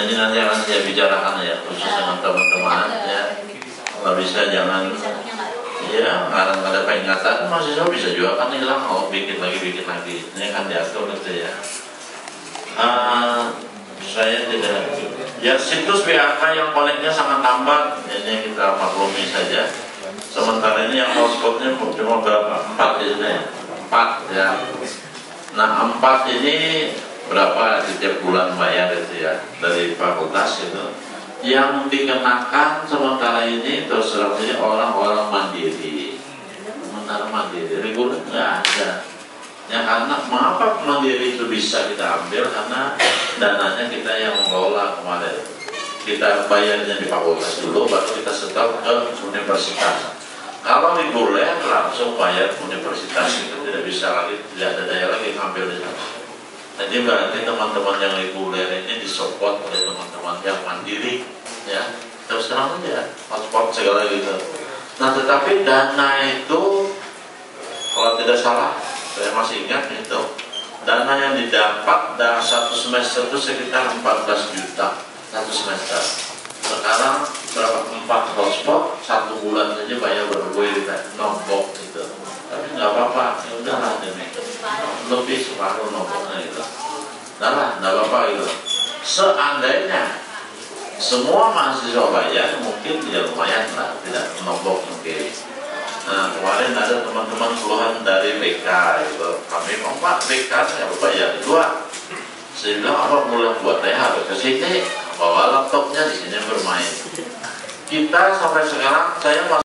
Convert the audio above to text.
ini nanti akan saya bicarakan ya, khusus dengan teman-teman ya. Kalau bisa jangan ya nggak ada peringatan, mahasiswa bisa juga kan hilang, oh bikin lagi, ini kan diatur gitu ya. Saya tidak, ya situs PHK yang koneknya sangat lambat, ini kita maklumi saja. Sementara ini yang hotspotnya cuma berapa? 4 ya, 4 ya. Nah 4 ini berapa setiap bulan bayar itu ya dari fakultas itu. Yang dikenakan sementara ini terus terang saja orang-orang mandiri, sementara mandiri reguler nggak ada. Ya karena mengapa mandiri itu bisa kita ambil, karena dananya kita yang mengelola kemarin. Kita bayarnya di fakultas dulu, baru kita setor ke universitas. Kalau reguler langsung bayar universitas, itu tidak bisa lagi, tidak ada daya lagi ngambil di sana. Jadi berarti teman-teman yang reguler ini disupport oleh teman-teman yang mandiri, ya. Terus terang aja, hotspot segala gitu. Nah tetapi dana itu, kalau tidak salah, saya masih ingat itu, dana yang didapat dalam 1 semester itu sekitar 14 juta 1 semester. Sekarang berapa? 4 hotspot, 1 bulan saja bayar berbuih nombok gitu. Tapi nggak apa-apa, ya udahlah demi lebih separuh nomboknya gitu. Nah, nggak apa-apa gitu. Seandainya semua mahasiswa bayar, mungkin tidak lumayan lah, tidak nombok mungkin. Nah, kemarin ada teman-teman keluhan dari BK gitu. Kami mau Pak BK saya bayar 2. Saya bilang apa mulai buat saya harus ke sini, bawa laptopnya di sini bermain. Kita sampai sekarang saya